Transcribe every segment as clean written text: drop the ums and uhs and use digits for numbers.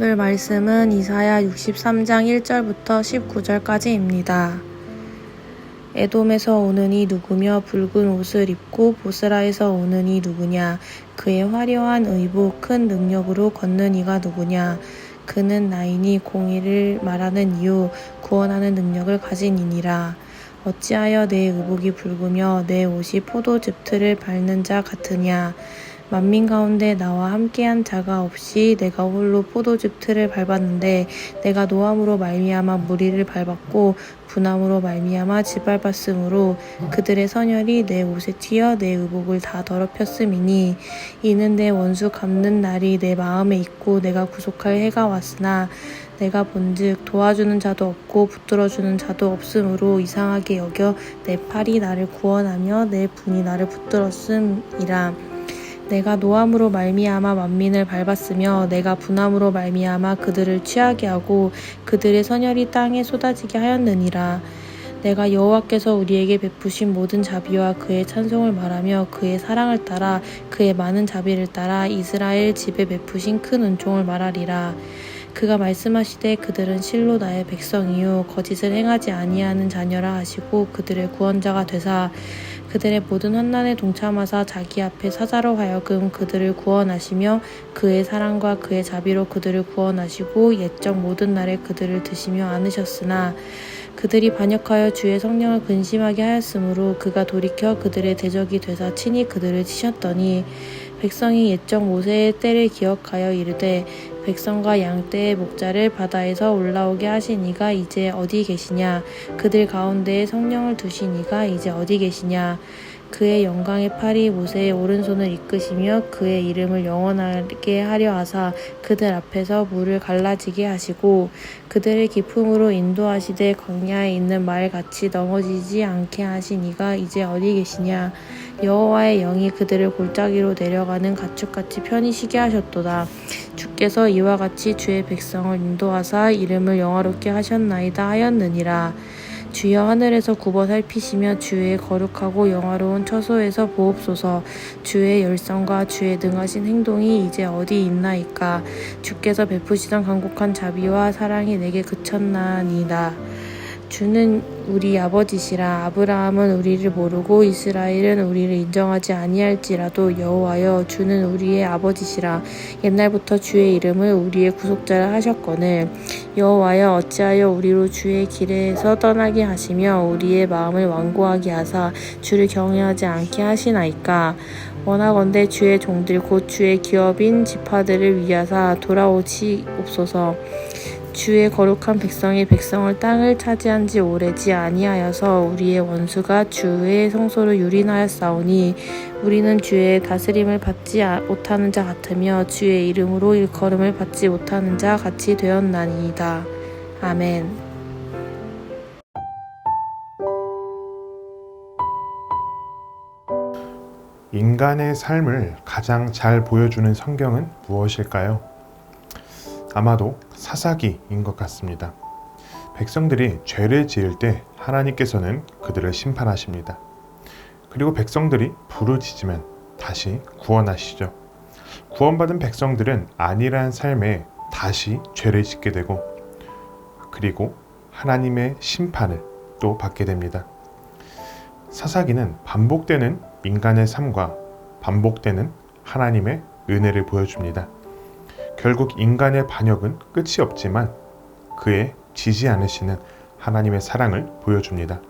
읽을 말씀은 이사야 63장 1절부터 19절까지입니다. 에돔에서 오는 이 누구며 붉은 옷을 입고 보스라에서 오는 이 누구냐. 그의 화려한 의복 큰 능력으로 걷는 이가 누구냐. 그는 나이니 공의를 말하는 이유 구원하는 능력을 가진 이니라. 어찌하여 내 의복이 붉으며 내 옷이 포도즙 틀을 밟는 자 같으냐. 만민 가운데 나와 함께한 자가 없이 내가 홀로 포도즙 틀을 밟았는데 내가 노함으로 말미암아 무리를 밟았고 분함으로 말미암아 짓밟았으므로 그들의 선혈이 내 옷에 튀어 내 의복을 다 더럽혔음이니 이는 내 원수 갚는 날이 내 마음에 있고 내가 구속할 해가 왔으나 내가 본즉 도와주는 자도 없고 붙들어주는 자도 없으므로 이상하게 여겨 내 팔이 나를 구원하며 내 분이 나를 붙들었음이라. 내가 노함으로 말미암아 만민을 밟았으며 내가 분함으로 말미암아 그들을 취하게 하고 그들의 선혈이 땅에 쏟아지게 하였느니라. 내가 여호와께서 우리에게 베푸신 모든 자비와 그의 찬송을 말하며 그의 사랑을 따라 그의 많은 자비를 따라 이스라엘 집에 베푸신 큰 은총을 말하리라. 그가 말씀하시되 그들은 실로 나의 백성이요 거짓을 행하지 아니하는 자녀라 하시고 그들의 구원자가 되사 그들의 모든 환난에 동참하사 자기 앞에 사자로 하여금 그들을 구원하시며 그의 사랑과 그의 자비로 그들을 구원하시고 옛적 모든 날에 그들을 드시며 안으셨으나 그들이 반역하여 주의 성령을 근심하게 하였으므로 그가 돌이켜 그들의 대적이 되사 친히 그들을 치셨더니 백성이 옛적 모세의 때를 기억하여 이르되 백성과 양떼의 목자를 바다에서 올라오게 하신 이가 이제 어디 계시냐. 그들 가운데에 성령을 두신 이가 이제 어디 계시냐. 그의 영광의 팔이 모세의 오른손을 이끄시며 그의 이름을 영원하게 하려 하사 그들 앞에서 물을 갈라지게 하시고 그들을 기품으로 인도하시되 광야에 있는 말같이 넘어지지 않게 하신 이가 이제 어디 계시냐. 여호와의 영이 그들을 골짜기로 내려가는 가축같이 편히 쉬게 하셨도다. 주께서 이와 같이 주의 백성을 인도하사 이름을 영화롭게 하셨나이다 하였느니라. 주여 하늘에서 굽어 살피시며 주의 거룩하고 영화로운 처소에서 보옵소서. 주의 열성과 주의 능하신 행동이 이제 어디 있나이까. 주께서 베푸시던 간곡한 자비와 사랑이 내게 그쳤나이다. 주는 우리 아버지시라. 아브라함은 우리를 모르고 이스라엘은 우리를 인정하지 아니할지라도 여호와여 주는 우리의 아버지시라. 옛날부터 주의 이름을 우리의 구속자라 하셨거늘 여호와여 어찌하여 우리로 주의 길에서 떠나게 하시며 우리의 마음을 완고하게 하사 주를 경외하지 않게 하시나이까. 원하건대 주의 종들 곧 주의 기업인 지파들을 위하사 돌아오시옵소서. 주의 거룩한 백성이 백성을 땅을 차지한 지 오래지 아니하여서 우리의 원수가 주의 성소를 유린하였사오니 우리는 주의 다스림을 받지 못하는 자 같으며 주의 이름으로 일컬음을 받지 못하는 자 같이 되었나이다. 아멘. 인간의 삶을 가장 잘 보여주는 성경은 무엇일까요? 아마도 사사기인 것 같습니다. 백성들이 죄를 지을 때 하나님께서는 그들을 심판하십니다. 그리고 백성들이 부르짖으면 다시 구원하시죠. 구원받은 백성들은 안일한 삶에 다시 죄를 짓게 되고 그리고 하나님의 심판을 또 받게 됩니다. 사사기는 반복되는 인간의 삶과 반복되는 하나님의 은혜를 보여줍니다. 결국 인간의 반역은 끝이 없지만 그의 지지 않으시는 하나님의 사랑을 보여줍니다.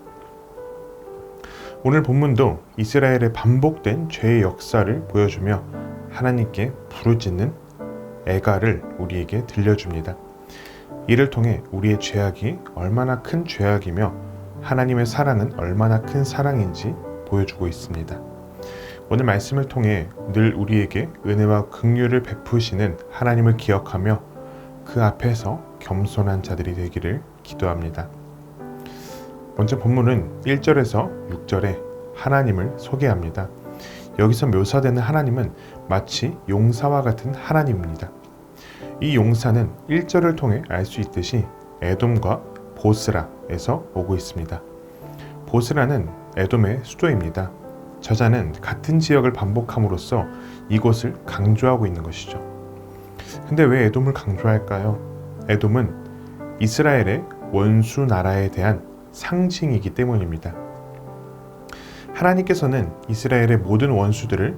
오늘 본문도 이스라엘의 반복된 죄의 역사를 보여주며 하나님께 부르짖는 애가를 우리에게 들려줍니다. 이를 통해 우리의 죄악이 얼마나 큰 죄악이며 하나님의 사랑은 얼마나 큰 사랑인지 보여주고 있습니다. 오늘 말씀을 통해 늘 우리에게 은혜와 긍휼을 베푸시는 하나님을 기억하며 그 앞에서 겸손한 자들이 되기를 기도합니다. 먼저 본문은 1절에서 6절에 하나님을 소개합니다. 여기서 묘사되는 하나님은 마치 용사와 같은 하나님입니다. 이 용사는 1절을 통해 알 수 있듯이 에돔과 보스라에서 오고 있습니다. 보스라는 에돔의 수도입니다. 저자는 같은 지역을 반복함으로써 이곳을 강조하고 있는 것이죠. 근데 왜 에돔을 강조할까요? 에돔은 이스라엘의 원수 나라에 대한 상징이기 때문입니다. 하나님께서는 이스라엘의 모든 원수들을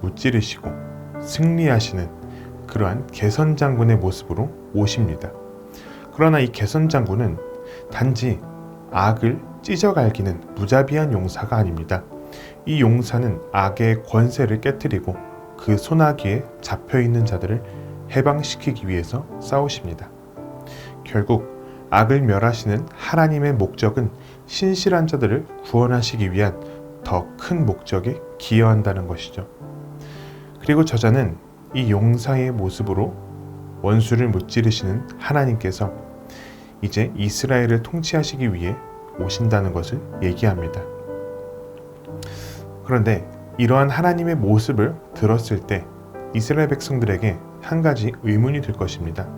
무찌르시고 승리하시는 그러한 개선장군의 모습으로 오십니다. 그러나 이 개선장군은 단지 악을 찢어갈기는 무자비한 용사가 아닙니다. 이 용사는 악의 권세를 깨뜨리고 그 소나기에 잡혀있는 자들을 해방시키기 위해서 싸우십니다. 결국 악을 멸하시는 하나님의 목적은 신실한 자들을 구원하시기 위한 더 큰 목적에 기여한다는 것이죠. 그리고 저자는 이 용사의 모습으로 원수를 무찌르시는 하나님께서 이제 이스라엘을 통치하시기 위해 오신다는 것을 얘기합니다. 그런데 이러한 하나님의 모습을 들었을 때 이스라엘 백성들에게 한 가지 의문이 들 것입니다.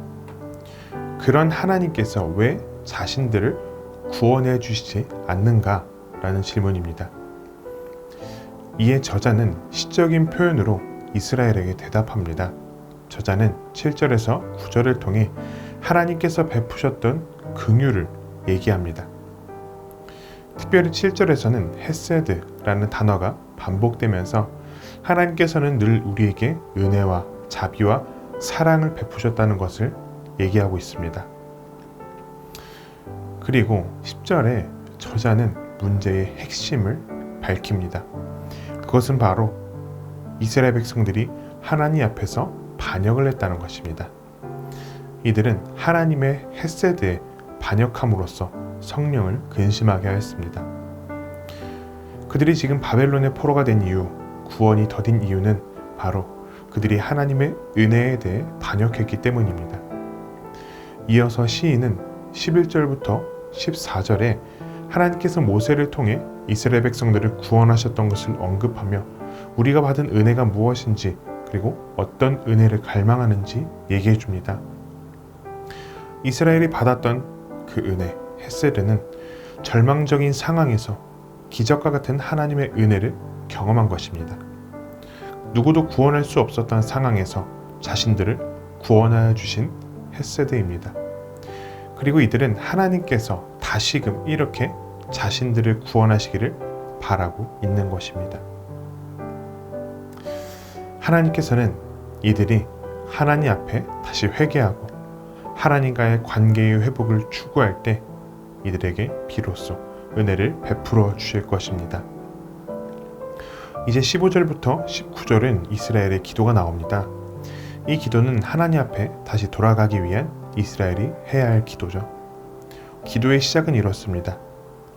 그런 하나님께서 왜 자신들을 구원해 주시지 않는가라는 질문입니다. 이에 저자는 시적인 표현으로 이스라엘에게 대답합니다. 저자는 7절에서 9절을 통해 하나님께서 베푸셨던 긍휼을 얘기합니다. 특별히 7절에서는 헤세드라는 단어가 반복되면서 하나님께서는 늘 우리에게 은혜와 자비와 사랑을 베푸셨다는 것을 얘기하고 있습니다. 그리고 10절에 저자는 문제의 핵심을 밝힙니다. 그것은 바로 이스라엘 백성들이 하나님 앞에서 반역을 했다는 것입니다. 이들은 하나님의 헤세드에 반역함으로써 성령을 근심하게 하였습니다. 그들이 지금 바벨론의 포로가 된 이유, 구원이 더딘 이유는 바로 그들이 하나님의 은혜에 대해 반역했기 때문입니다. 이어서 시인은 11절부터 14절에 하나님께서 모세를 통해 이스라엘 백성들을 구원하셨던 것을 언급하며 우리가 받은 은혜가 무엇인지 그리고 어떤 은혜를 갈망하는지 얘기해 줍니다. 이스라엘이 받았던 그 은혜, 헤세드는 절망적인 상황에서 기적과 같은 하나님의 은혜를 경험한 것입니다. 누구도 구원할 수 없었던 상황에서 자신들을 구원하여 주신 헤세드입니다. 그리고 이들은 하나님께서 다시금 이렇게 자신들을 구원하시기를 바라고 있는 것입니다. 하나님께서는 이들이 하나님 앞에 다시 회개하고 하나님과의 관계의 회복을 추구할 때 이들에게 비로소 은혜를 베풀어 주실 것입니다. 이제 15절부터 19절은 이스라엘의 기도가 나옵니다. 이 기도는 하나님 앞에 다시 돌아가기 위한 이스라엘이 해야 할 기도죠. 기도의 시작은 이렇습니다.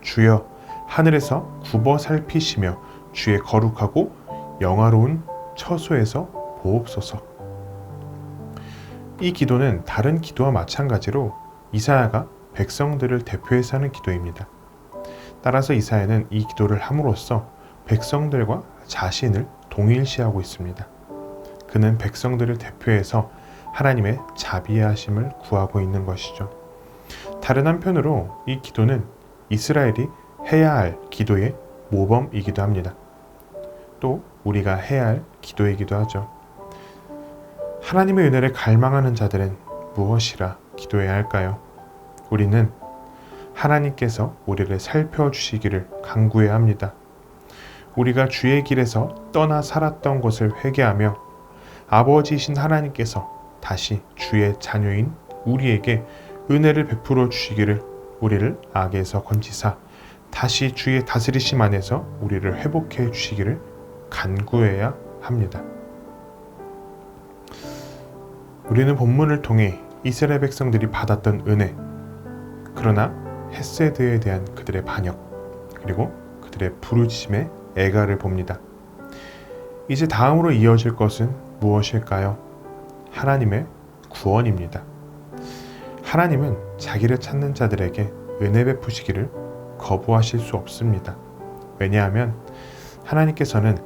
주여 하늘에서 굽어 살피시며 주의 거룩하고 영화로운 처소에서 보옵소서. 이 기도는 다른 기도와 마찬가지로 이사야가 백성들을 대표해서 하는 기도입니다. 따라서 이사야는 이 기도를 함으로써 백성들과 자신을 동일시하고 있습니다. 그는 백성들을 대표해서 하나님의 자비하심을 구하고 있는 것이죠. 다른 한편으로 이 기도는 이스라엘이 해야 할 기도의 모범이기도 합니다. 또 우리가 해야 할 기도이기도 하죠. 하나님의 은혜를 갈망하는 자들은 무엇이라 기도해야 할까요? 우리는 하나님께서 우리를 살펴주시기를 간구해야 합니다. 우리가 주의 길에서 떠나 살았던 것을 회개하며 아버지이신 하나님께서 다시 주의 자녀인 우리에게 은혜를 베풀어 주시기를 우리를 악에서 건지사 다시 주의 다스리심 안에서 우리를 회복해 주시기를 간구해야 합니다. 우리는 본문을 통해 이스라엘 백성들이 받았던 은혜, 그러나 헤세드에 대한 그들의 반역, 그리고 그들의 부르짖음의 애가를 봅니다. 이제 다음으로 이어질 것은 무엇일까요? 하나님의 구원입니다. 하나님은 자기를 찾는 자들에게 은혜 베푸시기를 거부하실 수 없습니다. 왜냐하면 하나님께서는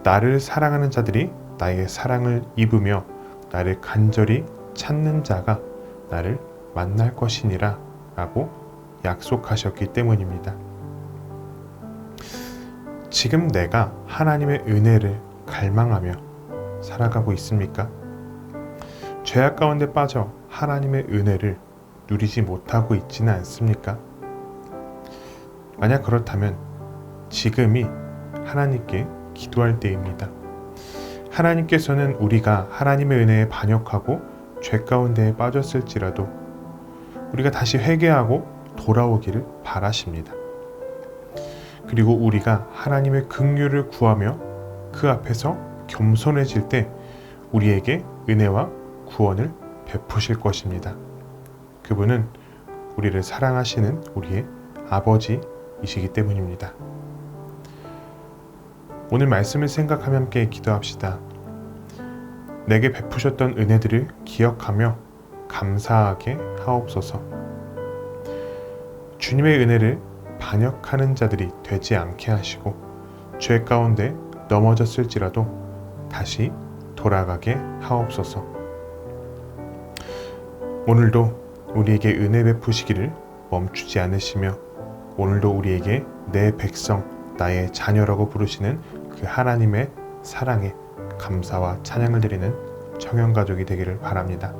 나를 사랑하는 자들이 나의 사랑을 입으며 나를 간절히 찾는 자가 나를 만날 것이니라 라고 약속하셨기 때문입니다. 지금 내가 하나님의 은혜를 갈망하며 살아가고 있습니까? 죄악 가운데 빠져 하나님의 은혜를 누리지 못하고 있지는 않습니까? 만약 그렇다면 지금이 하나님께 기도할 때입니다. 하나님께서는 우리가 하나님의 은혜에 반역하고 죄 가운데에 빠졌을지라도 우리가 다시 회개하고 돌아오기를 바라십니다. 그리고 우리가 하나님의 긍휼을 구하며 그 앞에서 겸손해질 때 우리에게 은혜와 구원을 베푸실 것입니다. 그분은 우리를 사랑하시는 우리의 아버지이시기 때문입니다. 오늘 말씀을 생각하며 함께 기도합시다. 내게 베푸셨던 은혜들을 기억하며 감사하게 하옵소서. 주님의 은혜를 반역하는 자들이 되지 않게 하시고 죄 가운데 넘어졌을지라도 다시 돌아가게 하옵소서. 오늘도 우리에게 은혜 베푸시기를 멈추지 않으시며 오늘도 우리에게 내 백성, 나의 자녀라고 부르시는 그 하나님의 사랑에 감사와 찬양을 드리는 청년가족이 되기를 바랍니다.